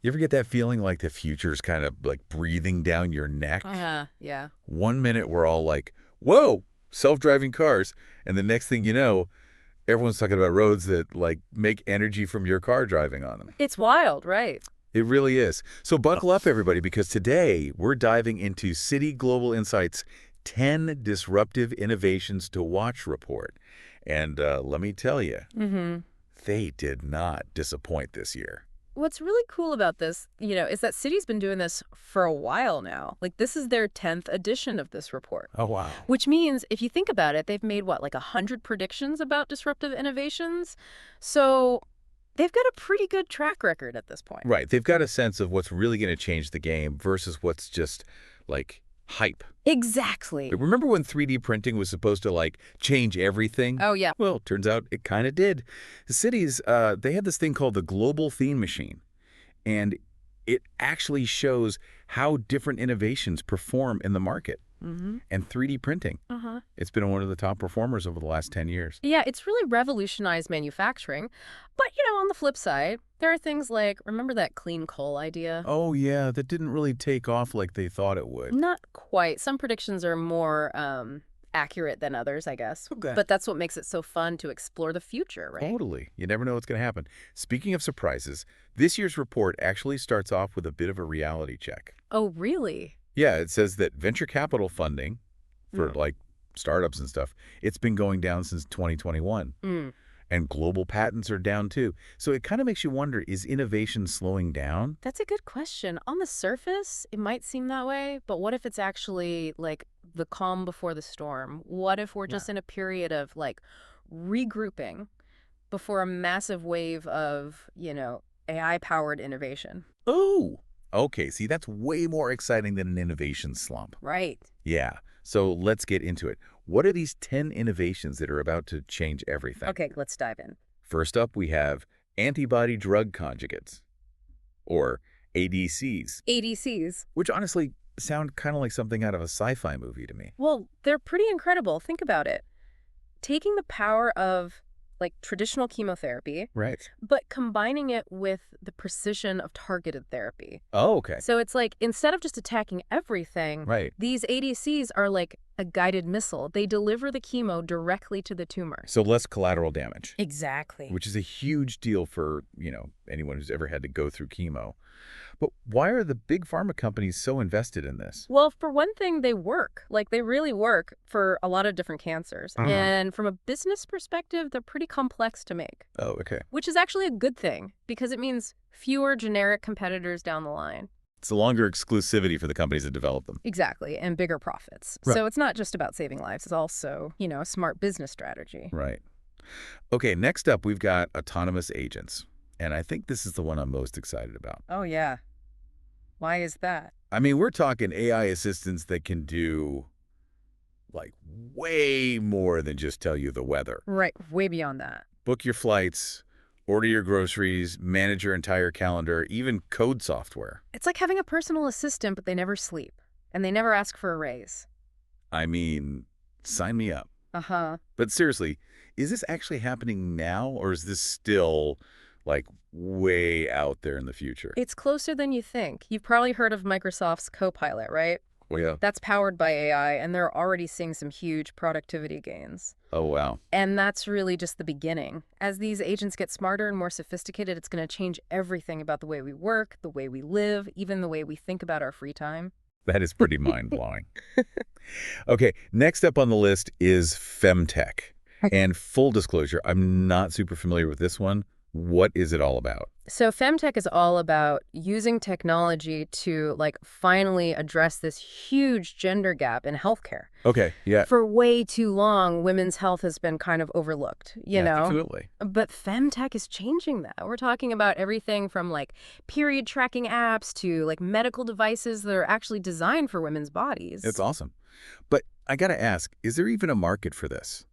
You ever get that feeling like the future's kind of like breathing down your neck? Yeah. One minute we're all like, whoa, self-driving cars. And the next thing you know, everyone's talking about roads that like make energy from your car driving on them. It's wild, right? It really is. So buckle up, everybody, because today we're diving into Citi Global Insight's 10 Disruptive Innovations to Watch report. And let me tell you, they did not disappoint this year. What's really cool about this, is that Citi's been doing this for a while now. Like, this is their 10th edition of this report. Oh, wow. Which means, if you think about it, they've made, like 100 predictions about disruptive innovations? So they've got a pretty good track record at this point. Right. They've got a sense of what's really going to change the game versus what's just, like, hype. Exactly. But remember when 3D printing was supposed to, like, change everything? Oh, yeah. Well, turns out it kind of did. The cities, they had this thing called the Global Theme Machine, and it actually shows how different innovations perform in the market. And 3D printing. It's been one of the top performers over the last 10 years. Yeah, it's really revolutionized manufacturing. But, on the flip side, there are things like, remember that clean coal idea? Oh, yeah, that didn't really take off like they thought it would. Not quite. Some predictions are more accurate than others, I guess. Okay. But that's what makes it so fun to explore the future, right? Totally. You never know what's going to happen. Speaking of surprises, this year's report actually starts off with a bit of a reality check. Oh, really? Yeah, it says that venture capital funding for like startups and stuff, it's been going down since 2021. And global patents are down too. So it kind of makes you wonder, is innovation slowing down? That's a good question. On the surface, it might seem that way, but what if it's actually like the calm before the storm? What if we're just in a period of like regrouping before a massive wave of, AI-powered innovation? Oh, okay. See, that's way more exciting than an innovation slump. Right. Yeah. So let's get into it. What are these 10 innovations that are about to change everything? Okay, let's dive in. First up, we have antibody-drug conjugates, or ADCs, ADCs. which honestly sound kind of like something out of a sci-fi movie to me. Well, they're pretty incredible. Think about it. Taking the power of like traditional chemotherapy, Right. but combining it with the precision of targeted therapy. Oh, okay. So it's like, instead of just attacking everything, Right. these ADCs are like a guided missile. They deliver the chemo directly to the tumor. So less collateral damage, Exactly. which is a huge deal for, anyone who's ever had to go through chemo. But why are the big pharma companies so invested in this? Well, for one thing, they work. Like, they really work for a lot of different cancers. And from a business perspective, they're pretty complex to make. Oh, okay. Which is actually a good thing, because it means fewer generic competitors down the line. It's a longer exclusivity for the companies that develop them. Exactly, and bigger profits. Right. So it's not just about saving lives, it's also, a smart business strategy. Right. Okay, next up, we've got autonomous agents. And I think this is the one I'm most excited about. Oh, yeah. Why is that? I mean, we're talking AI assistants that can do, like, way more than just tell you the weather. Right, way beyond that. Book your flights, order your groceries, manage your entire calendar, even code software. It's like having a personal assistant, but they never sleep. And they never ask for a raise. I mean, sign me up. Uh-huh. But seriously, is this actually happening now, or is this still, like, way out there in the future? It's closer than you think. You've probably heard of Microsoft's Copilot, right? Oh, yeah. That's powered by AI, and they're already seeing some huge productivity gains. Oh, wow. And that's really just the beginning. As these agents get smarter and more sophisticated, it's going to change everything about the way we work, the way we live, even the way we think about our free time. That is pretty mind-blowing. Okay, next up on the list is Femtech. And full disclosure, I'm not super familiar with this one. What is it all about? So Femtech is all about using technology to, finally address this huge gender gap in healthcare. Okay, yeah. For way too long, women's health has been kind of overlooked, you know? Absolutely. But Femtech is changing that. We're talking about everything from, period tracking apps to, medical devices that are actually designed for women's bodies. It's awesome. But I gotta ask, is there even a market for this?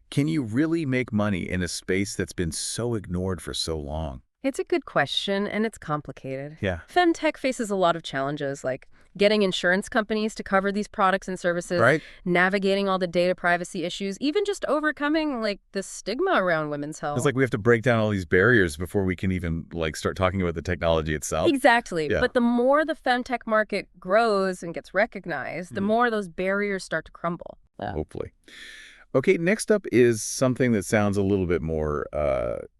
Can you really make money in a space that's been so ignored for so long? It's a good question, and it's complicated. Yeah. Femtech faces a lot of challenges, like getting insurance companies to cover these products and services, Right? navigating all the data privacy issues, even just overcoming like the stigma around women's It's health. like we have to break down all these barriers before we can even like start talking about the technology itself. Exactly. Yeah. But the more the femtech market grows and gets recognized, the more those barriers start to crumble. Hopefully. Okay, next up is something that sounds a little bit more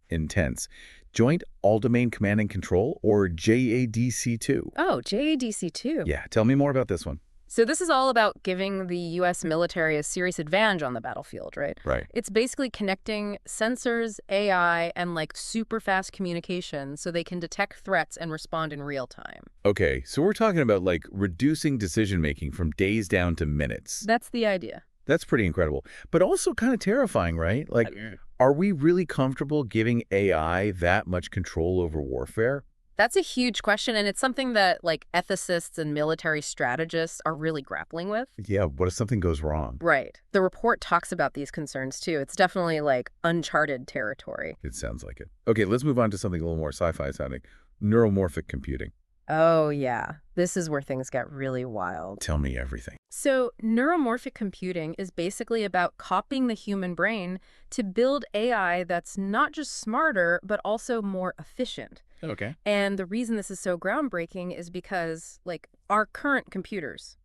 intense. Joint All-Domain Command and Control, or JADC2. Oh, JADC2. Yeah, tell me more about this one. So this is all about giving the U.S. military a serious advantage on the battlefield, right? Right. It's basically connecting sensors, AI, and like super fast communication so they can detect threats and respond in real time. Okay, so we're talking about like reducing decision-making from days down to minutes. That's the idea. That's pretty incredible, but also kind of terrifying, right? Like, are we really comfortable giving AI that much control over warfare? That's a huge question, and it's something that like ethicists and military strategists are really grappling with. Yeah, what if something goes wrong? Right. The report talks about these concerns too. It's definitely like uncharted territory. It sounds like it. Okay, let's move on to something a little more sci-fi sounding. Neuromorphic computing. Oh, yeah. This is where things get really wild. Tell me everything. So, neuromorphic computing is basically about copying the human brain to build AI that's not just smarter, but also more efficient. Okay. And the reason this is so groundbreaking is because, like, our current computers,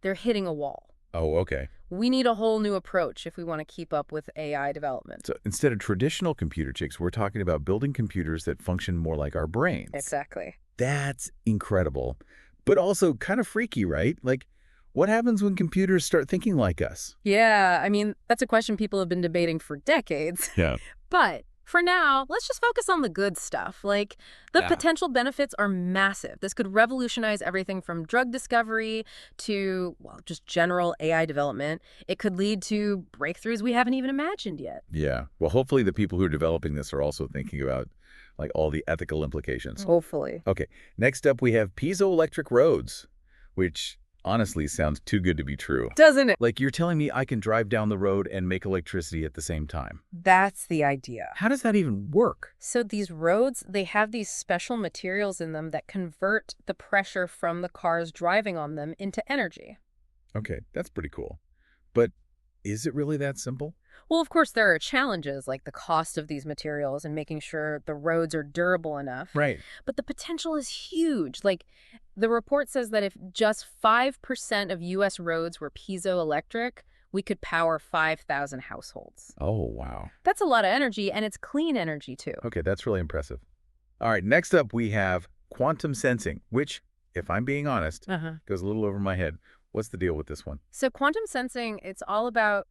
they're hitting a wall. Oh, okay. We need a whole new approach if we want to keep up with AI development. So instead of traditional computer chips, we're talking about building computers that function more like our brains. Exactly. That's incredible, but also kind of freaky, right? Like, what happens when computers start thinking like us? Yeah, I mean, that's a question people have been debating for decades. Yeah. But for now, let's just focus on the good stuff. Like, the potential benefits are massive. This could revolutionize everything from drug discovery to, well, just general AI development. It could lead to breakthroughs we haven't even imagined yet. Yeah. Well, hopefully the people who are developing this are also thinking about like all the ethical implications. Hopefully. Okay. Next up, we have piezoelectric roads, which honestly sounds too good to be true. Doesn't it? Like you're telling me I can drive down the road and make electricity at the same time. That's the idea. How does that even work? So these roads, they have these special materials in them that convert the pressure from the cars driving on them into energy. Okay, that's pretty cool. But is it really that simple? Well, of course, there are challenges like the cost of these materials and making sure the roads are durable enough. Right. But the potential is huge. Like, the report says that if just 5% of U.S. roads were piezoelectric, we could power 5,000 households. Oh, wow. That's a lot of energy, and it's clean energy, too. Okay, that's really impressive. All right, next up we have quantum sensing, which, if I'm being honest, goes a little over my head. What's the deal with this one? So quantum sensing, it's all about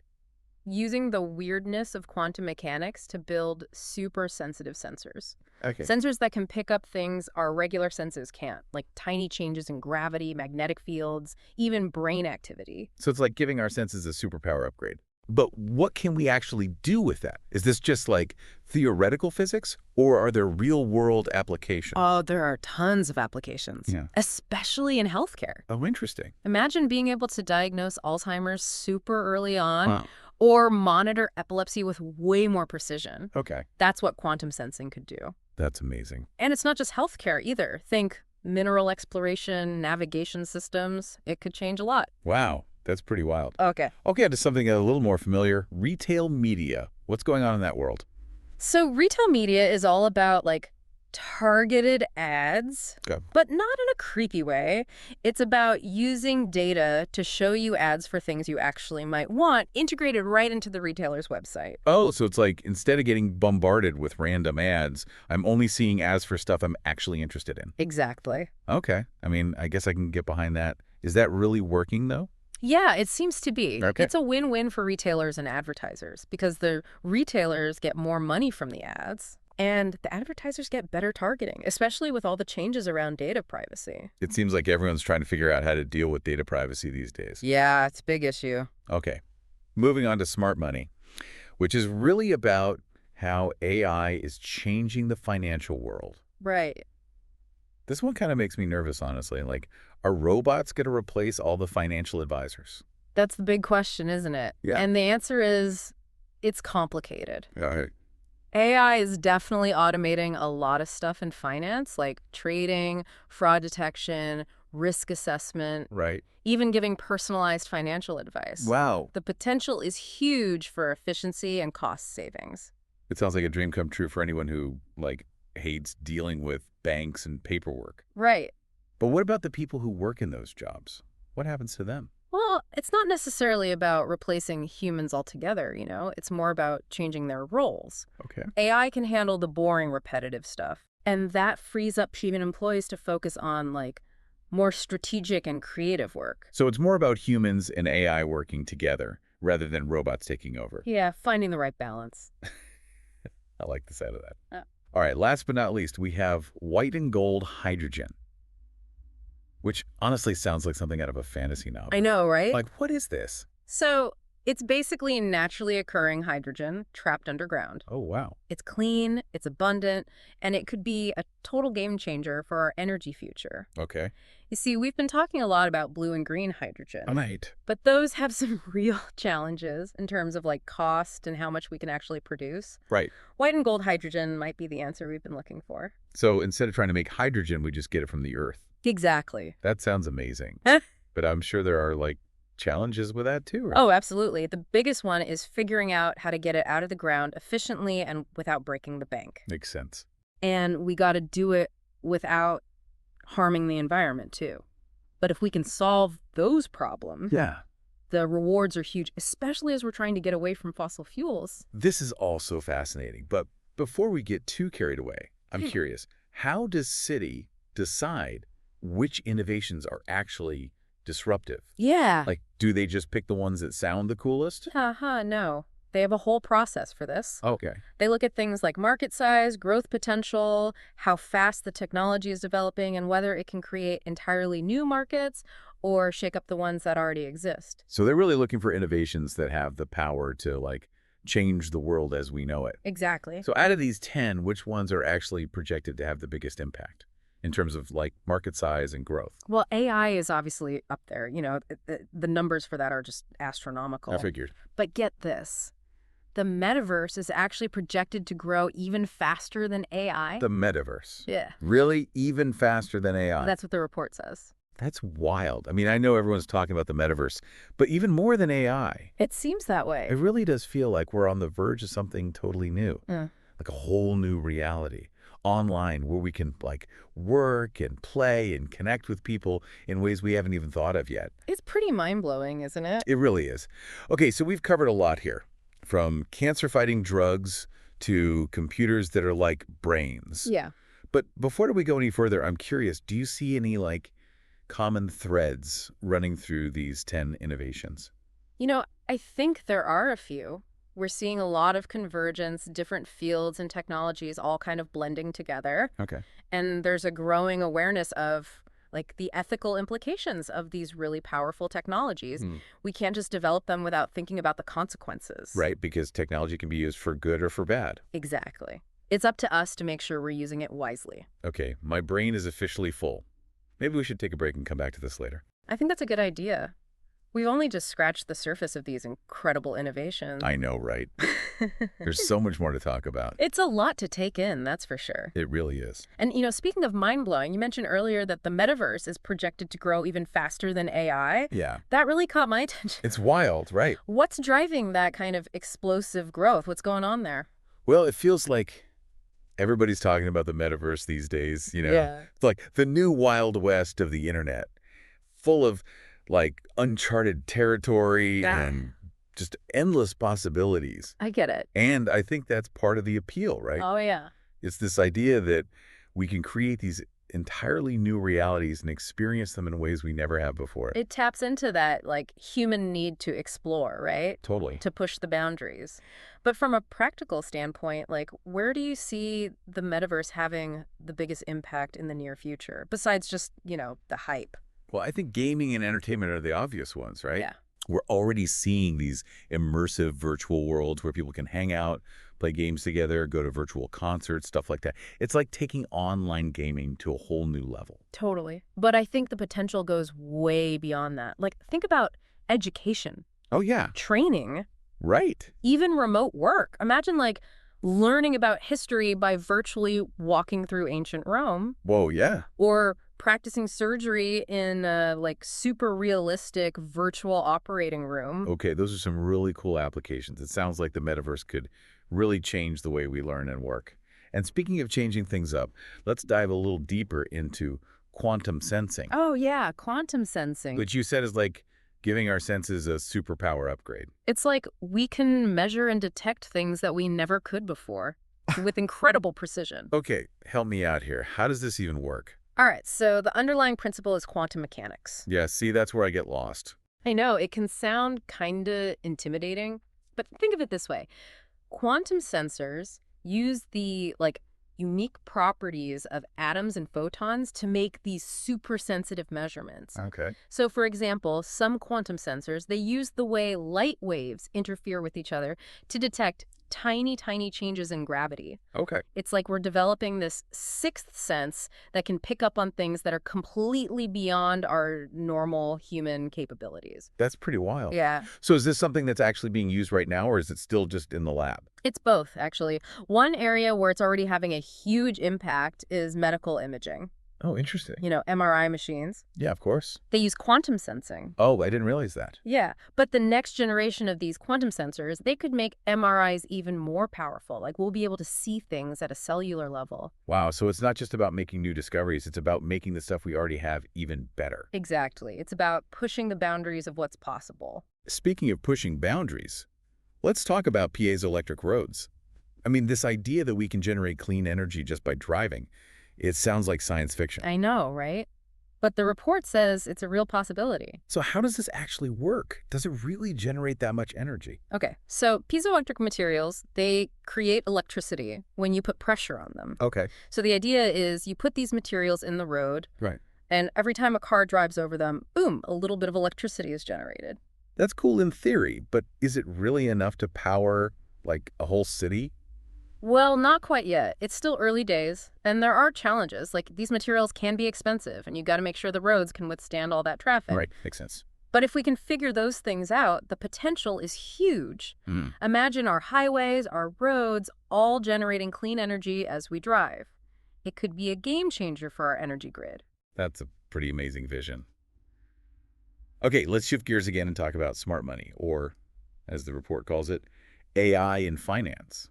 using the weirdness of quantum mechanics to build super sensitive sensors. Okay. Sensors that can pick up things our regular senses can't, like tiny changes in gravity, magnetic fields, even brain activity. So it's like giving our senses a superpower upgrade. But what can we actually do with that? Is this just like theoretical physics, or are there real-world applications? Oh, there are tons of applications, Yeah. especially in healthcare. Oh, interesting. Imagine being able to diagnose Alzheimer's super early on, Wow. or monitor epilepsy with way more precision. Okay. That's what quantum sensing could do. That's amazing. And it's not just healthcare either. Think mineral exploration, navigation systems. It could change a lot. Wow. That's pretty wild. Okay. Okay, to something a little more familiar, retail media. What's going on in that world? So retail media is all about like targeted ads, Okay. but not in a creepy way. It's about using data to show you ads for things you actually might want, integrated right into the retailer's website. Oh, so it's like instead of getting bombarded with random ads, I'm only seeing ads for stuff I'm actually interested in. Exactly. Okay. I mean, I guess I can get behind that. Is that really working, though? Yeah, it seems to be. Okay. It's a win-win for retailers and advertisers because the retailers get more money from the ads and the advertisers get better targeting, especially with all the changes around data privacy. It seems like everyone's trying to figure out how to deal with data privacy these days. Yeah, it's a big issue. Okay. Moving on to smart money, which is really about how AI is changing the financial world. Right. This one kind of makes me nervous, honestly. Like, are robots going to replace all the financial advisors? That's the big question, isn't it? Yeah. And the answer is it's complicated. Yeah. AI is definitely automating a lot of stuff in finance, like trading, fraud detection, risk assessment, Right. even giving personalized financial advice. Wow. The potential is huge for efficiency and cost savings. It sounds like a dream come true for anyone who, hates dealing with banks and paperwork. Right. But what about the people who work in those jobs? What happens to them? Well, it's not necessarily about replacing humans altogether, It's more about changing their roles. Okay. AI can handle the boring, repetitive stuff, and that frees up human employees to focus on, more strategic and creative work. So it's more about humans and AI working together rather than robots taking over. Yeah, finding the right balance. I like the sound of that. Yeah. All right, last but not least, we have white and gold hydrogen, which honestly sounds like something out of a fantasy novel. I know, right? What is this? So it's basically naturally occurring hydrogen trapped underground. Oh, wow. It's clean, it's abundant, and it could be a total game changer for our energy future. Okay. You see, we've been talking a lot about blue and green hydrogen, Right. but those have some real challenges in terms of cost and how much we can actually produce. Right. White and gold hydrogen might be the answer we've been looking for. So instead of trying to make hydrogen, we just get it from the earth. Exactly. That sounds amazing. But I'm sure there are, challenges with that too, right? Oh, absolutely. The biggest one is figuring out how to get it out of the ground efficiently and without breaking the bank. Makes sense. And we got to do it without harming the environment, too. But if we can solve those problems, Yeah. the rewards are huge, especially as we're trying to get away from fossil fuels. This is all so fascinating. But before we get too carried away, I'm curious, how does Citi decide which innovations are actually disruptive? Yeah. Do they just pick the ones that sound the coolest? No. They have a whole process for this. Okay. They look at things like market size, growth potential, how fast the technology is developing, and whether it can create entirely new markets or shake up the ones that already exist. So they're really looking for innovations that have the power to, change the world as we know it. Exactly. So out of these 10, which ones are actually projected to have the biggest impact in terms of, market size and growth? Well, AI is obviously up there. The numbers for that are just astronomical. I figured. But get this. The metaverse is actually projected to grow even faster than AI. The metaverse. Yeah. Really? Even faster than AI? That's what the report says. That's wild. I mean, I know everyone's talking about the metaverse, but even more than AI. It seems that way. It really does feel like we're on the verge of something totally new. Like a whole new reality. Online where we can, work and play and connect with people in ways we haven't even thought of yet. It's pretty mind-blowing, isn't it? It really is. Okay, so we've covered a lot here. From cancer-fighting drugs to computers that are like brains. Yeah. But before we go any further, I'm curious, do you see any, common threads running through these 10 innovations? I think there are a few. We're seeing a lot of convergence, different fields and technologies all kind of blending together. Okay. And there's a growing awareness of the ethical implications of these really powerful technologies. We can't just develop them without thinking about the consequences. Right, because technology can be used for good or for bad. Exactly. It's up to us to make sure we're using it wisely. Okay, my brain is officially full. Maybe we should take a break and come back to this later. I think that's a good idea. We've only just scratched the surface of these incredible innovations. I know, right? There's so much more to talk about. It's a lot to take in, that's for sure. It really is. And, speaking of mind-blowing, you mentioned earlier that the metaverse is projected to grow even faster than AI. Yeah. That really caught my attention. It's wild, right? What's driving that kind of explosive growth? What's going on there? Well, it feels like everybody's talking about the metaverse these days, Yeah. It's like the new Wild West of the internet, full of uncharted territory and just endless possibilities. I get it. And I think that's part of the appeal, right? Oh, yeah. It's this idea that we can create these entirely new realities and experience them in ways we never have before. It taps into that, human need to explore, right? Totally. To push the boundaries. But from a practical standpoint, where do you see the metaverse having the biggest impact in the near future, besides just, the hype? Well, I think gaming and entertainment are the obvious ones, right? Yeah. We're already seeing these immersive virtual worlds where people can hang out, play games together, go to virtual concerts, stuff like that. It's like taking online gaming to a whole new level. Totally. But I think the potential goes way beyond that. Think about education. Oh, yeah. Training. Right. Even remote work. Imagine, learning about history by virtually walking through ancient Rome. Whoa, yeah. Or practicing surgery in a like super realistic virtual operating room. Okay, those are some really cool applications. It sounds like the metaverse could really change the way we learn and work. And speaking of changing things up, let's dive a little deeper into quantum sensing, Oh yeah, quantum sensing. which you said is like giving our senses a superpower upgrade. It's like we can measure and detect things that we never could before with incredible precision. Okay, help me out here. How does this even work? All right, so the underlying principle is quantum mechanics. Yeah, see, that's where I get lost. I know, it can sound kind of intimidating, but think of it this way. Quantum sensors use the unique properties of atoms and photons to make these super sensitive measurements. Okay. So for example, some quantum sensors, they use the way light waves interfere with each other to detect tiny, tiny changes in gravity. Okay. It's like we're developing this sixth sense that can pick up on things that are completely beyond our normal human capabilities. That's pretty wild. Yeah. So is this something that's actually being used right now, or is it still just in the lab? It's both, actually. One area where it's already having a huge impact is medical imaging. Oh, interesting. MRI machines. Yeah, of course. They use quantum sensing. Oh, I didn't realize that. Yeah, but the next generation of these quantum sensors, they could make MRIs even more powerful. Like we'll be able to see things at a cellular level. Wow, so it's not just about making new discoveries, it's about making the stuff we already have even better. Exactly. It's about pushing the boundaries of what's possible. Speaking of pushing boundaries, let's talk about piezoelectric roads. I mean, this idea that we can generate clean energy just by driving, it sounds like science fiction. I know, right? But the report says it's a real possibility. So how does this actually work? Does it really generate that much energy? Okay, so piezoelectric materials, they create electricity when you put pressure on them. Okay. So the idea is you put these materials in the road, Right. and every time a car drives over them, boom, a little bit of electricity is generated. That's cool in theory, but is it really enough to power, like, a whole city? Well, not quite yet. It's still early days, and there are challenges. Like, these materials can be expensive, and you got to make sure the roads can withstand all that traffic. Right, makes sense. But if we can figure those things out, the potential is huge. Imagine our highways, our roads, all generating clean energy as we drive. It could be a game changer for our energy grid. That's a pretty amazing vision. Okay, let's shift gears again and talk about smart money, or, as the report calls it, AI in finance.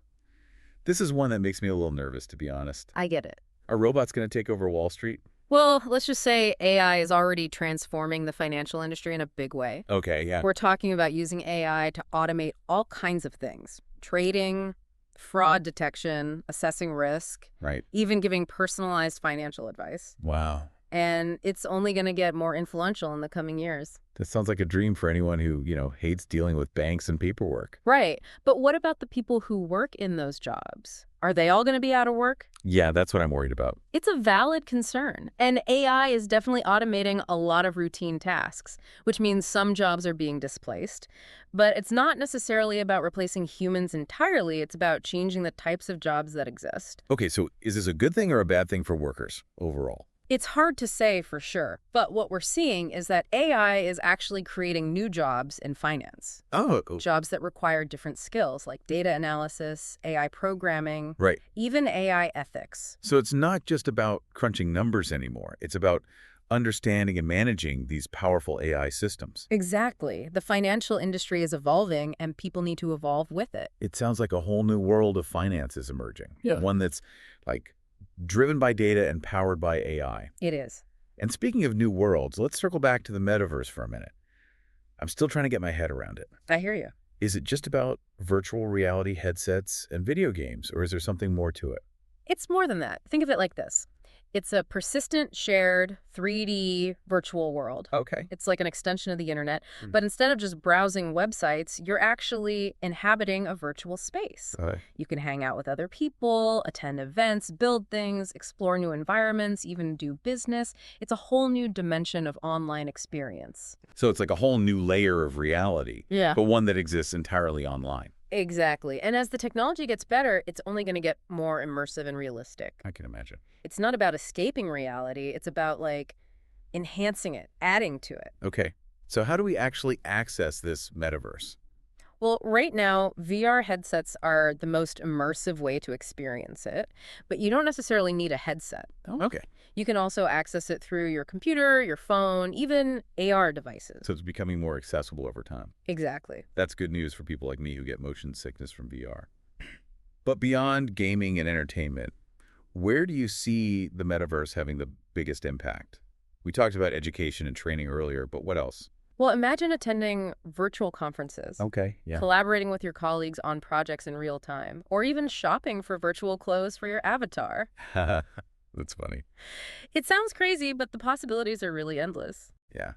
This is one that makes me a little nervous, to be honest. I get it. Are robots going to take over Wall Street? Well, let's just say AI is already transforming the financial industry in a big way. Okay, yeah. We're talking about using AI to automate all kinds of things. Trading, fraud detection, assessing risk, Right. even giving personalized financial advice. Wow. And it's only going to get more influential in the coming years. That sounds like a dream for anyone who, hates dealing with banks and paperwork. Right. But what about the people who work in those jobs? Are they all going to be out of work? Yeah, that's what I'm worried about. It's a valid concern. And AI is definitely automating a lot of routine tasks, which means some jobs are being displaced. But it's not necessarily about replacing humans entirely. It's about changing the types of jobs that exist. Okay, so is this a good thing or a bad thing for workers overall? It's hard to say for sure, but what we're seeing is that AI is actually creating new jobs in finance. Oh, Jobs that require different skills like data analysis, AI programming, right. even AI ethics. So it's not just about crunching numbers anymore. It's about understanding and managing these powerful AI systems. Exactly. The financial industry is evolving and people need to evolve with it. It sounds like a whole new world of finance is emerging. Yeah. One that's driven by data and powered by AI. It is. And speaking of new worlds, let's circle back to the metaverse for a minute. I'm still trying to get my head around it. I hear you. Is it just about virtual reality headsets and video games, or is there something more to it? It's more than that. Think of it like this. It's a persistent, shared, 3D virtual world. Okay. It's like an extension of the internet. But instead of just browsing websites, you're actually inhabiting a virtual space. You can hang out with other people, attend events, build things, explore new environments, even do business. It's a whole new dimension of online experience. So it's like a whole new layer of reality, Yeah. but one that exists entirely online. Exactly. And as the technology gets better, it's only going to get more immersive and realistic. I can imagine. It's not about escaping reality. It's about, enhancing it, adding to it. Okay. So how do we actually access this metaverse? Well, right now, VR headsets are the most immersive way to experience it, but you don't necessarily need a headset. Okay. You can also access it through your computer, your phone, even AR devices. So it's becoming more accessible over time. Exactly. That's good news for people like me who get motion sickness from VR. But beyond gaming and entertainment, where do you see the metaverse having the biggest impact? We talked about education and training earlier, but what else? Well, imagine attending virtual conferences, Okay, yeah. collaborating with your colleagues on projects in real time, or even shopping for virtual clothes for your avatar. That's funny. It sounds crazy, but the possibilities are really endless. Yeah.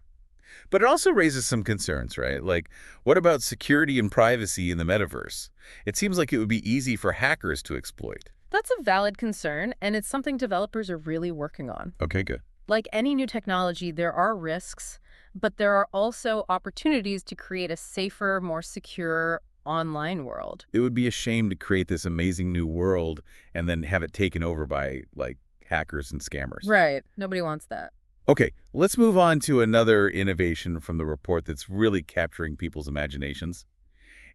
But it also raises some concerns, right? Like, what about security and privacy in the metaverse? It seems like it would be easy for hackers to exploit. That's a valid concern, and it's something developers are really working on. Okay, good. Like any new technology, there are risks, but there are also opportunities to create a safer, more secure online world. It would be a shame to create this amazing new world and then have it taken over by, like, hackers and scammers. Right. Nobody wants that. Okay, let's move on to another innovation from the report that's really capturing people's imaginations.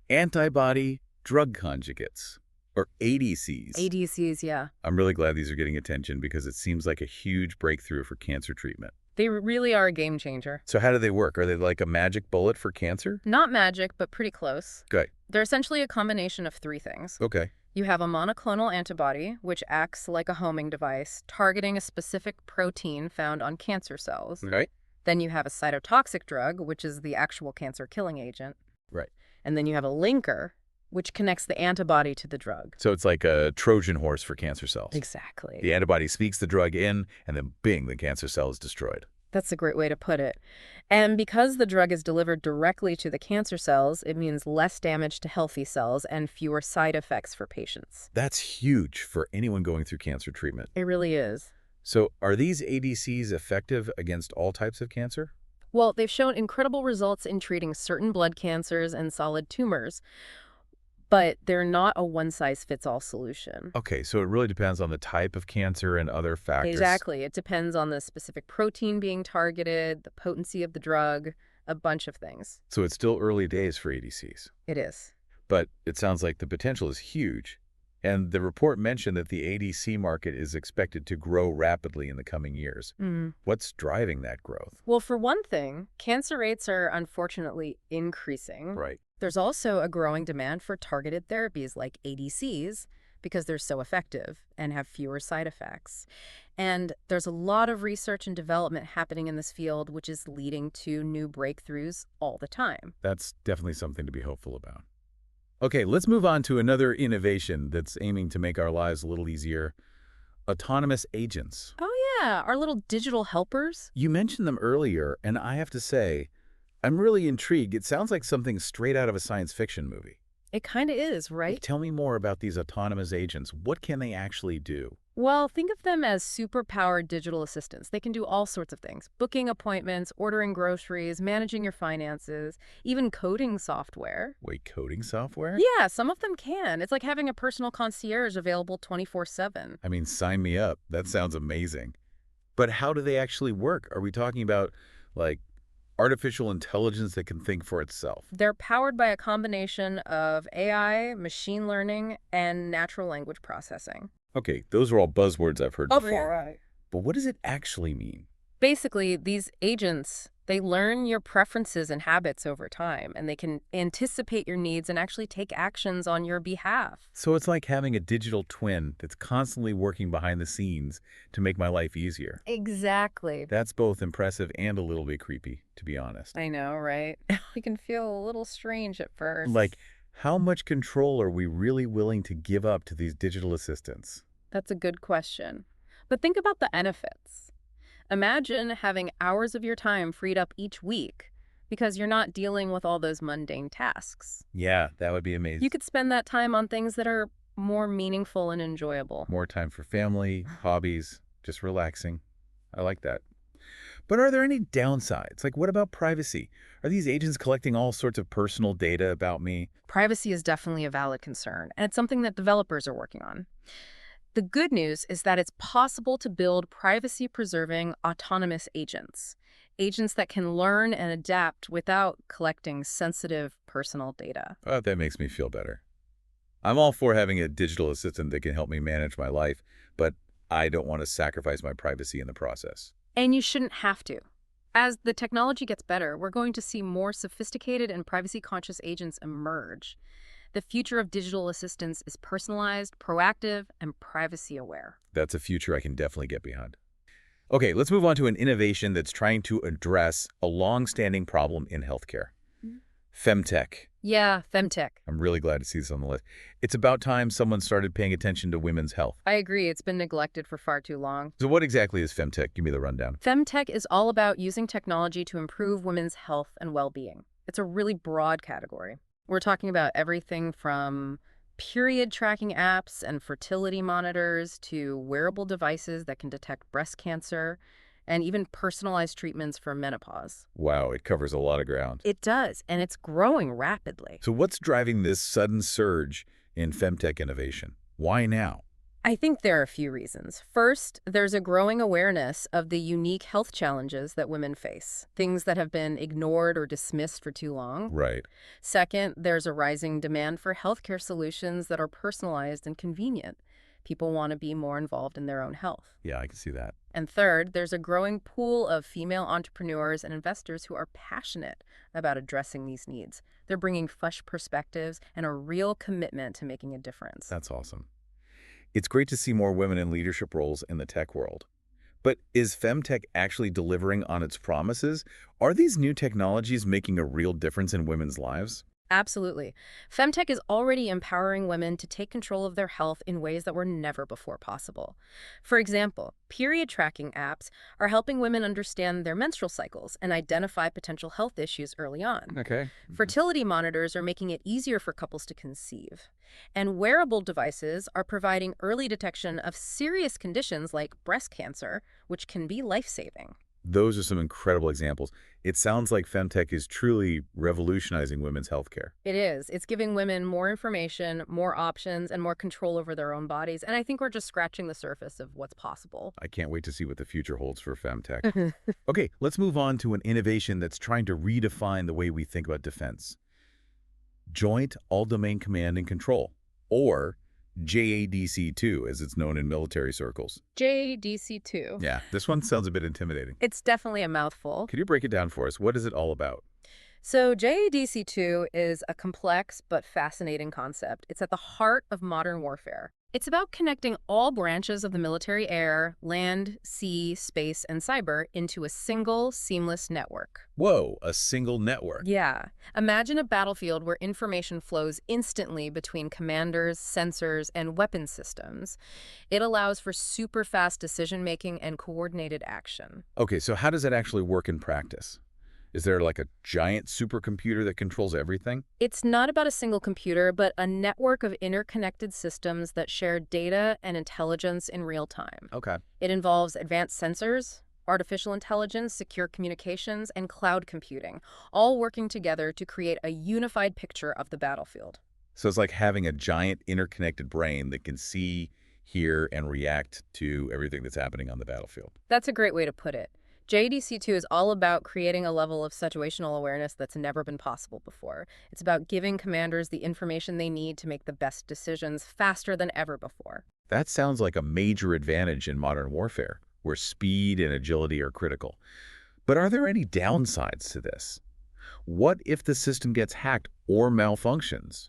Antibody drug conjugates, or ADCs. ADCs, yeah. I'm really glad these are getting attention because it seems like a huge breakthrough for cancer treatment. They really are a game changer. So how do they work? Are they like a magic bullet for cancer? Not magic, but pretty close. Okay. They're essentially a combination of three things. Okay. You have a monoclonal antibody, which acts like a homing device, targeting a specific protein found on cancer cells. Right. Then you have a cytotoxic drug, which is the actual cancer-killing agent. Right. And then you have a linker, which connects the antibody to the drug. So it's like a Trojan horse for cancer cells. Exactly. The antibody speaks the drug in, and then bing, the cancer cell is destroyed. That's a great way to put it. And because the drug is delivered directly to the cancer cells, it means less damage to healthy cells and fewer side effects for patients. That's huge for anyone going through cancer treatment. It really is. So are these ADCs effective against all types of cancer? Well, they've shown incredible results in treating certain blood cancers and solid tumors, but they're not a one-size-fits-all solution. Okay, so it really depends on the type of cancer and other factors. Exactly. It depends on the specific protein being targeted, the potency of the drug, a bunch of things. So it's still early days for ADCs. It is. But it sounds like the potential is huge. And the report mentioned that the ADC market is expected to grow rapidly in the coming years. What's driving that growth? Well, for one thing, cancer rates are unfortunately increasing. Right. There's also a growing demand for targeted therapies like ADCs because they're so effective and have fewer side effects. And there's a lot of research and development happening in this field, which is leading to new breakthroughs all the time. That's definitely something to be hopeful about. Okay, let's move on to another innovation that's aiming to make our lives a little easier. Autonomous agents. Oh yeah, our little digital helpers. You mentioned them earlier, and I have to say, I'm really intrigued. It sounds like something straight out of a science fiction movie. It kind of is, right? Tell me more about these autonomous agents. What can they actually do? Well, think of them as super-powered digital assistants. They can do all sorts of things. Booking appointments, ordering groceries, managing your finances, even coding software. Wait, coding software? Yeah, some of them can. It's like having a personal concierge available 24/7. I mean, sign me up. That sounds amazing. But how do they actually work? Are we talking about, like, artificial intelligence that can think for itself? They're powered by a combination of AI, machine learning, and natural language processing. Okay, those are all buzzwords I've heard before. Right. But what does it actually mean? Basically, these agents, they learn your preferences and habits over time, and they can anticipate your needs and actually take actions on your behalf. So it's like having a digital twin that's constantly working behind the scenes to make my life easier. Exactly. That's both impressive and a little bit creepy, to be honest. I know, right? It can feel a little strange at first. Like, how much control are we really willing to give up to these digital assistants? That's a good question. But think about the benefits. Imagine having hours of your time freed up each week because you're not dealing with all those mundane tasks. Yeah, that would be amazing. You could spend that time on things that are more meaningful and enjoyable. More time for family, hobbies, just relaxing. I like that. But are there any downsides? Like, what about privacy? Are these agents collecting all sorts of personal data about me? Privacy is definitely a valid concern, and it's something that developers are working on. The good news is that it's possible to build privacy-preserving autonomous agents, agents that can learn and adapt without collecting sensitive personal data. Oh, that makes me feel better. I'm all for having a digital assistant that can help me manage my life, but I don't want to sacrifice my privacy in the process. And you shouldn't have to. As the technology gets better, we're going to see more sophisticated and privacy-conscious agents emerge. The future of digital assistance is personalized, proactive, and privacy-aware. That's a future I can definitely get behind. Okay, let's move on to an innovation that's trying to address a long-standing problem in healthcare. Femtech. Yeah, Femtech. I'm really glad to see this on the list. It's about time someone started paying attention to women's health. I agree. It's been neglected for far too long. So what exactly is Femtech? Give me the rundown. Femtech is all about using technology to improve women's health and well-being. It's a really broad category. We're talking about everything from period tracking apps and fertility monitors to wearable devices that can detect breast cancer and even personalized treatments for menopause. Wow, it covers a lot of ground. It does, and it's growing rapidly. So what's driving this sudden surge in Femtech innovation? Why now? I think there are a few reasons. First, there's a growing awareness of the unique health challenges that women face, things that have been ignored or dismissed for too long. Right. Second, there's a rising demand for healthcare solutions that are personalized and convenient. People want to be more involved in their own health. Yeah, I can see that. And third, there's a growing pool of female entrepreneurs and investors who are passionate about addressing these needs. They're bringing fresh perspectives and a real commitment to making a difference. That's awesome. It's great to see more women in leadership roles in the tech world. But is Femtech actually delivering on its promises? Are these new technologies making a real difference in women's lives? Absolutely. Femtech is already empowering women to take control of their health in ways that were never before possible. For example, period tracking apps are helping women understand their menstrual cycles and identify potential health issues early on. Okay. Fertility monitors are making it easier for couples to conceive. And wearable devices are providing early detection of serious conditions like breast cancer, which can be life-saving. Those are some incredible examples. It sounds like Femtech is truly revolutionizing women's healthcare. It is. It's giving women more information, more options, and more control over their own bodies. And I think we're just scratching the surface of what's possible. I can't wait to see what the future holds for Femtech. Okay, let's move on to an innovation that's trying to redefine the way we think about defense. Joint All-Domain Command and Control, or JADC2, as it's known in military circles. JADC2. Yeah, this one sounds a bit intimidating. It's definitely a mouthful. Could you break it down for us? What is it all about? So JADC2 is a complex but fascinating concept. It's at the heart of modern warfare. It's about connecting all branches of the military air, land, sea, space, and cyber into a single, seamless network. Whoa, a single network. Yeah. Imagine a battlefield where information flows instantly between commanders, sensors, and weapon systems. It allows for super fast decision-making and coordinated action. Okay, so how does that actually work in practice? Is there like a giant supercomputer that controls everything? It's not about a single computer, but a network of interconnected systems that share data and intelligence in real time. Okay. It involves advanced sensors, artificial intelligence, secure communications, and cloud computing, all working together to create a unified picture of the battlefield. So it's like having a giant interconnected brain that can see, hear, and react to everything that's happening on the battlefield. That's a great way to put it. JDC2 is all about creating a level of situational awareness that's never been possible before. It's about giving commanders the information they need to make the best decisions faster than ever before. That sounds like a major advantage in modern warfare, where speed and agility are critical. But are there any downsides to this? What if the system gets hacked or malfunctions?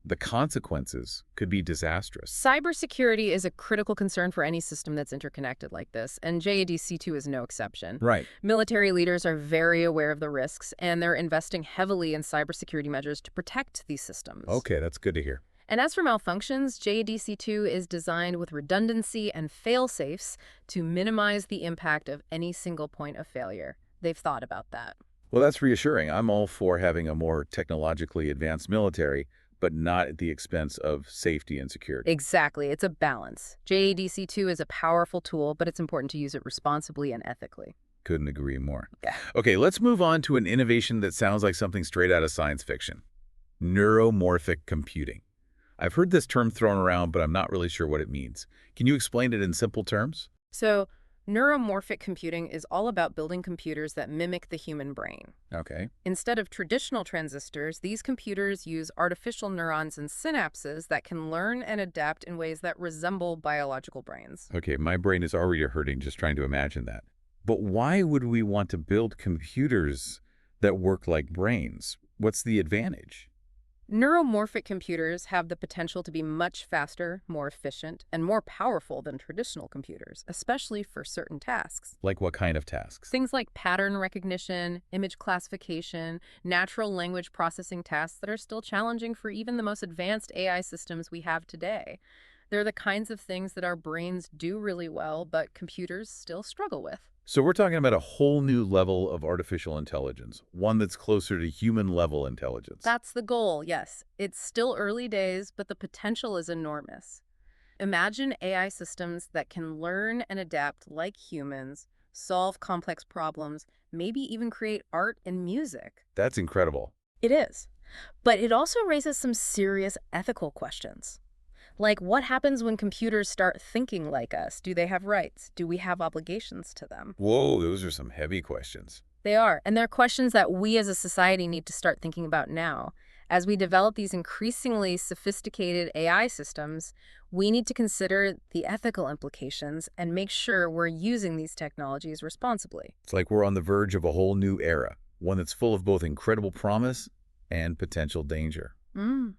The consequences could be disastrous. Cybersecurity is a critical concern for any system that's interconnected like this, and JADC2 is no exception. Right. Military leaders are very aware of the risks, and they're investing heavily in cybersecurity measures to protect these systems. Okay, that's good to hear. And as for malfunctions, JADC2 is designed with redundancy and fail-safes to minimize the impact of any single point of failure. They've thought about that. Well, that's reassuring. I'm all for having a more technologically advanced military, but not at the expense of safety and security. Exactly. It's a balance. JADC2 is a powerful tool, but it's important to use it responsibly and ethically. Couldn't agree more. Yeah. Okay, let's move on to an innovation that sounds like something straight out of science fiction. Neuromorphic computing. I've heard this term thrown around, but I'm not really sure what it means. Can you explain it in simple terms? So, Neuromorphic computing is all about building computers that mimic the human brain. Okay. Instead of traditional transistors, these computers use artificial neurons and synapses that can learn and adapt in ways that resemble biological brains. Okay, my brain is already hurting just trying to imagine that. But why would we want to build computers that work like brains? What's the advantage? Neuromorphic computers have the potential to be much faster, more efficient, and more powerful than traditional computers, especially for certain tasks. Like what kind of tasks? Things like pattern recognition, image classification, natural language processing tasks that are still challenging for even the most advanced AI systems we have today. They're the kinds of things that our brains do really well, but computers still struggle with. So we're talking about a whole new level of artificial intelligence, one that's closer to human-level intelligence. That's the goal, yes. It's still early days, but the potential is enormous. Imagine AI systems that can learn and adapt like humans, solve complex problems, maybe even create art and music. That's incredible. It is. But it also raises some serious ethical questions. Like, what happens when computers start thinking like us? Do they have rights? Do we have obligations to them? Whoa, those are some heavy questions. They are, and they're questions that we as a society need to start thinking about now. As we develop these increasingly sophisticated AI systems, we need to consider the ethical implications and make sure we're using these technologies responsibly. It's like we're on the verge of a whole new era, one that's full of both incredible promise and potential danger. Mm.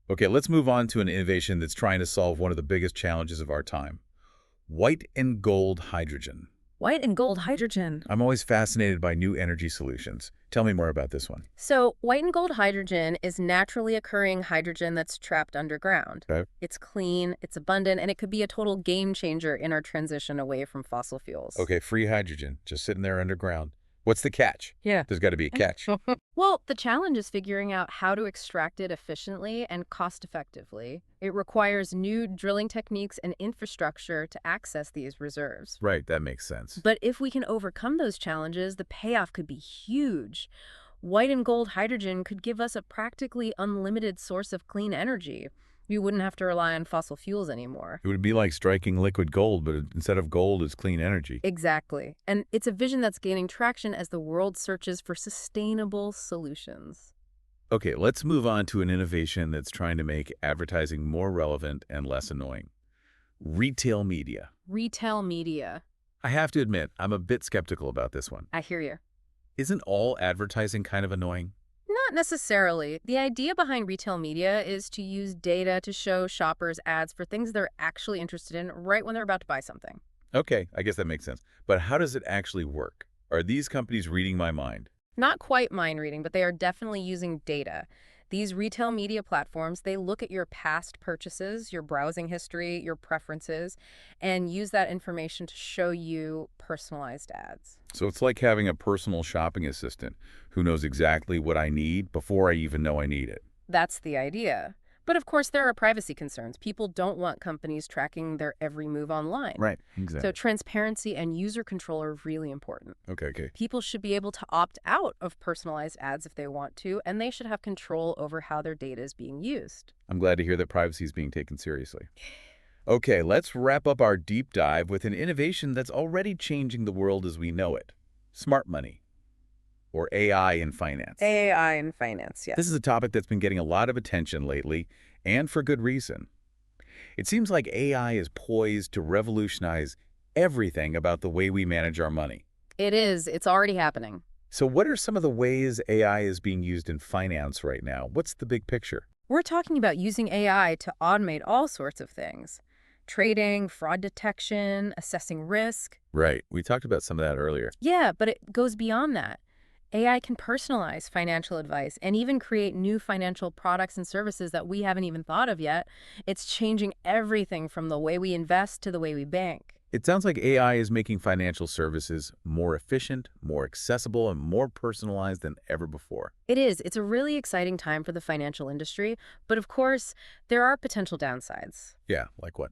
Okay, let's move on to an innovation that's trying to solve one of the biggest challenges of our time. White and gold hydrogen. White and gold hydrogen. I'm always fascinated by new energy solutions. Tell me more about this one. So, white and gold hydrogen is naturally occurring hydrogen that's trapped underground. Okay. It's clean, it's abundant, and it could be a total game changer in our transition away from fossil fuels. Okay, free hydrogen, just sitting there underground. What's the catch? Yeah. There's got to be a catch. Well, the challenge is figuring out how to extract it efficiently and cost-effectively. It requires new drilling techniques and infrastructure to access these reserves. Right, that makes sense. But if we can overcome those challenges, the payoff could be huge. White and gold hydrogen could give us a practically unlimited source of clean energy. We wouldn't have to rely on fossil fuels anymore. It would be like striking liquid gold, but instead of gold, it's clean energy. Exactly. And it's a vision that's gaining traction as the world searches for sustainable solutions. Okay, let's move on to an innovation that's trying to make advertising more relevant and less annoying. Retail media. Retail media. I have to admit, I'm a bit skeptical about this one. I hear you. Isn't all advertising kind of annoying? Not necessarily. The idea behind retail media is to use data to show shoppers ads for things they're actually interested in right when they're about to buy something. Okay, I guess that makes sense. But how does it actually work? Are these companies reading my mind? Not quite mind reading, but they are definitely using data. These retail media platforms, they look at your past purchases, your browsing history, your preferences, and use that information to show you personalized ads. So it's like having a personal shopping assistant who knows exactly what I need before I even know I need it. That's the idea. But of course, there are privacy concerns. People don't want companies tracking their every move online. Right, exactly. So transparency and user control are really important. Okay. People should be able to opt out of personalized ads if they want to, and they should have control over how their data is being used. I'm glad to hear that privacy is being taken seriously. Okay, let's wrap up our deep dive with an innovation that's already changing the world as we know it. Smart money, or AI in finance. AI in finance, yes. This is a topic that's been getting a lot of attention lately, and for good reason. It seems like AI is poised to revolutionize everything about the way we manage our money. It is. It's already happening. So what are some of the ways AI is being used in finance right now? What's the big picture? We're talking about using AI to automate all sorts of things. Trading, fraud detection, assessing risk. Right. We talked about some of that earlier. Yeah, but it goes beyond that. AI can personalize financial advice and even create new financial products and services that we haven't even thought of yet. It's changing everything from the way we invest to the way we bank. It sounds like AI is making financial services more efficient, more accessible, and more personalized than ever before. It is. It's a really exciting time for the financial industry, but of course, there are potential downsides. Yeah, like what?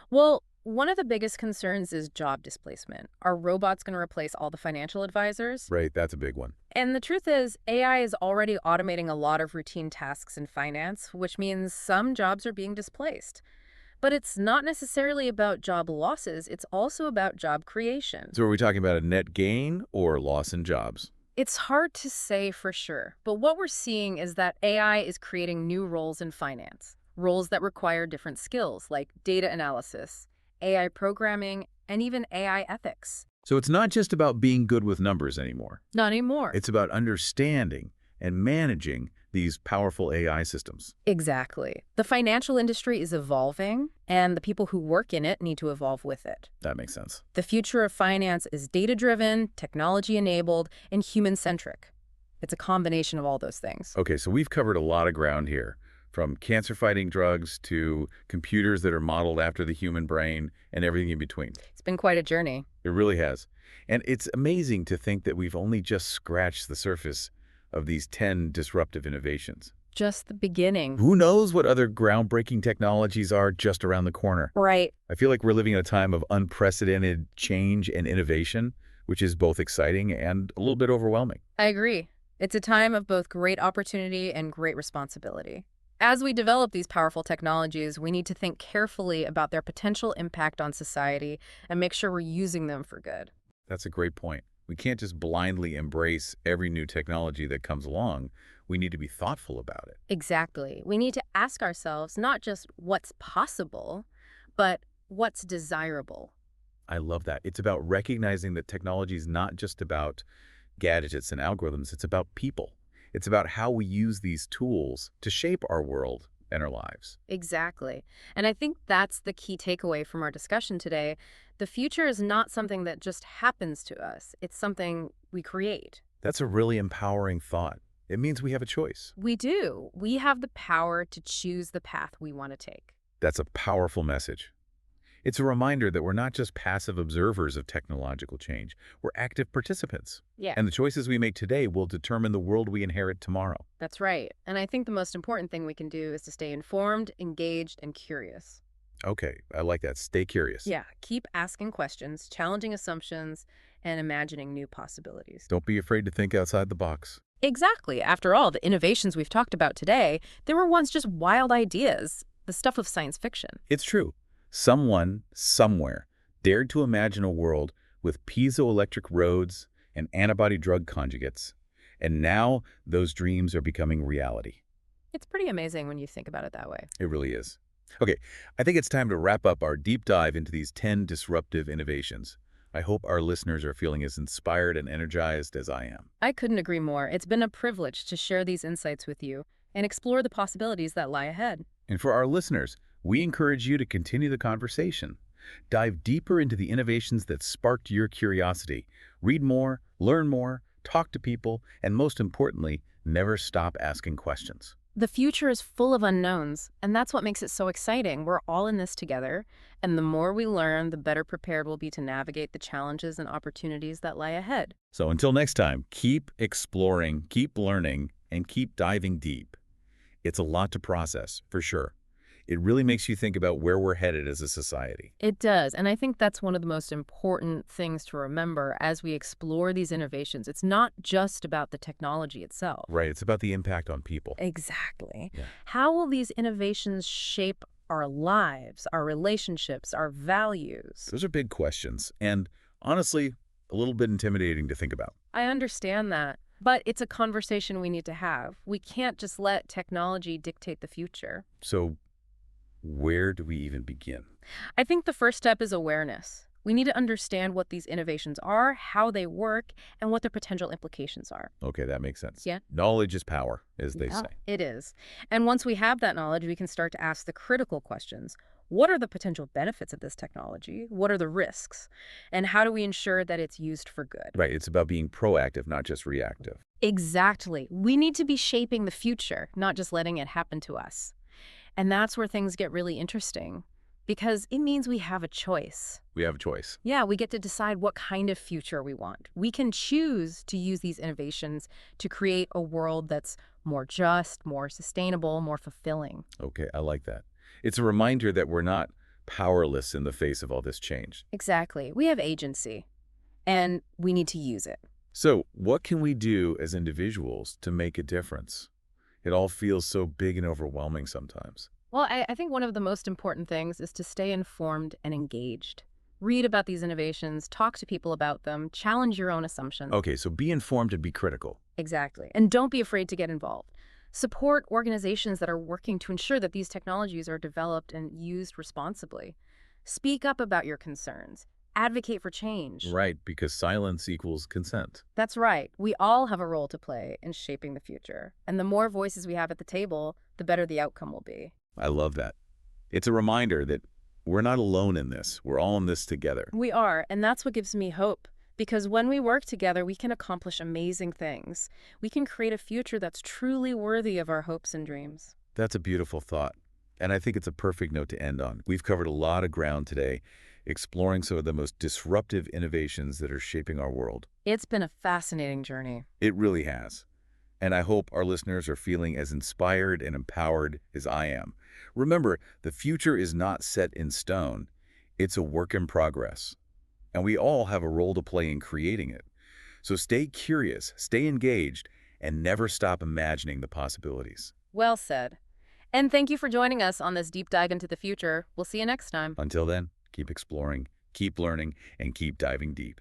Well, one of the biggest concerns is job displacement. Are robots going to replace all the financial advisors? Right, that's a big one. And the truth is, AI is already automating a lot of routine tasks in finance, which means some jobs are being displaced. But it's not necessarily about job losses. It's also about job creation. So are we talking about a net gain or loss in jobs? It's hard to say for sure, but what we're seeing is that AI is creating new roles in finance, roles that require different skills like data analysis, AI programming, and even AI ethics. So it's not just about being good with numbers anymore. Not anymore. It's about understanding and managing these powerful AI systems. Exactly. The financial industry is evolving, and the people who work in it need to evolve with it. That makes sense. The future of finance is data-driven, technology-enabled, and human-centric. It's a combination of all those things. Okay, so we've covered a lot of ground here, from cancer-fighting drugs to computers that are modeled after the human brain and everything in between. It's been quite a journey. It really has. And it's amazing to think that we've only just scratched the surface of these 10 disruptive innovations. Just the beginning. Who knows what other groundbreaking technologies are just around the corner? Right. I feel like we're living in a time of unprecedented change and innovation, which is both exciting and a little bit overwhelming. I agree. It's a time of both great opportunity and great responsibility. As we develop these powerful technologies, we need to think carefully about their potential impact on society and make sure we're using them for good. That's a great point. We can't just blindly embrace every new technology that comes along. We need to be thoughtful about it. Exactly. We need to ask ourselves not just what's possible, but what's desirable. I love that. It's about recognizing that technology is not just about gadgets and algorithms. It's about people. It's about how we use these tools to shape our world and our lives. Exactly. And I think that's the key takeaway from our discussion today. The future is not something that just happens to us. It's something we create. That's a really empowering thought. It means we have a choice. We do. We have the power to choose the path we want to take. That's a powerful message. It's a reminder that we're not just passive observers of technological change. We're active participants. Yeah, And the choices we make today will determine the world we inherit tomorrow. that's right. And I think the most important thing we can do is to stay informed, engaged, and curious. Okay, I like that. Stay curious. Yeah, keep asking questions, challenging assumptions, and imagining new possibilities. Don't be afraid to think outside the box. Exactly. After all, the innovations we've talked about today, they were once just wild ideas, the stuff of science fiction. It's true. Someone, somewhere, dared to imagine a world with piezoelectric roads and antibody-drug conjugates. And now those dreams are becoming reality. It's pretty amazing when you think about it that way. It really is. Okay, I think it's time to wrap up our deep dive into these 10 disruptive innovations. I hope our listeners are feeling as inspired and energized as I am. I couldn't agree more. It's been a privilege to share these insights with you and explore the possibilities that lie ahead. And for our listeners, we encourage you to continue the conversation. Dive deeper into the innovations that sparked your curiosity. Read more, learn more, talk to people, and most importantly, never stop asking questions. The future is full of unknowns, and that's what makes it so exciting. We're all in this together, and the more we learn, the better prepared we'll be to navigate the challenges and opportunities that lie ahead. So until next time, keep exploring, keep learning, and keep diving deep. It's a lot to process, for sure. It really makes you think about where we're headed as a society. It does, and I think that's one of the most important things to remember as we explore these innovations. It's not just about the technology itself. Right, it's about the impact on people. Exactly. Yeah. How will these innovations shape our lives, our relationships, our values? Those are big questions, and honestly, a little bit intimidating to think about. I understand that, but it's a conversation we need to have. We can't just let technology dictate the future. So where do we even begin? I think the first step is awareness. We need to understand what these innovations are, how they work, and what their potential implications are. Okay, that makes sense. Yeah. Knowledge is power, as they say. It is. And once we have that knowledge, we can start to ask the critical questions. What are the potential benefits of this technology? What are the risks? And how do we ensure that it's used for good? Right, it's about being proactive, not just reactive. Exactly. We need to be shaping the future, not just letting it happen to us. And that's where things get really interesting, because it means we have a choice. We have a choice. Yeah, we get to decide what kind of future we want. We can choose to use these innovations to create a world that's more just, more sustainable, more fulfilling. Okay, I like that. It's a reminder that we're not powerless in the face of all this change. Exactly. We have agency, and we need to use it. So what can we do as individuals to make a difference? It all feels so big and overwhelming sometimes. Well, I think one of the most important things is to stay informed and engaged. Read about these innovations, talk to people about them, challenge your own assumptions. Okay, so be informed and be critical. Exactly. And don't be afraid to get involved. Support organizations that are working to ensure that these technologies are developed and used responsibly. Speak up about your concerns. Advocate for change. Right, because silence equals consent. That's right. We all have a role to play in shaping the future. And the more voices we have at the table, the better the outcome will be. I love that. It's a reminder that we're not alone in this. We're all in this together. We are, and that's what gives me hope. Because when we work together, we can accomplish amazing things. We can create a future that's truly worthy of our hopes and dreams. That's a beautiful thought. And I think it's a perfect note to end on. We've covered a lot of ground today, exploring some of the most disruptive innovations that are shaping our world. It's been a fascinating journey. It really has. And I hope our listeners are feeling as inspired and empowered as I am. Remember, the future is not set in stone. It's a work in progress. And we all have a role to play in creating it. So stay curious, stay engaged, and never stop imagining the possibilities. Well said. And thank you for joining us on this deep dive into the future. We'll see you next time. Until then, keep exploring, keep learning, and keep diving deep.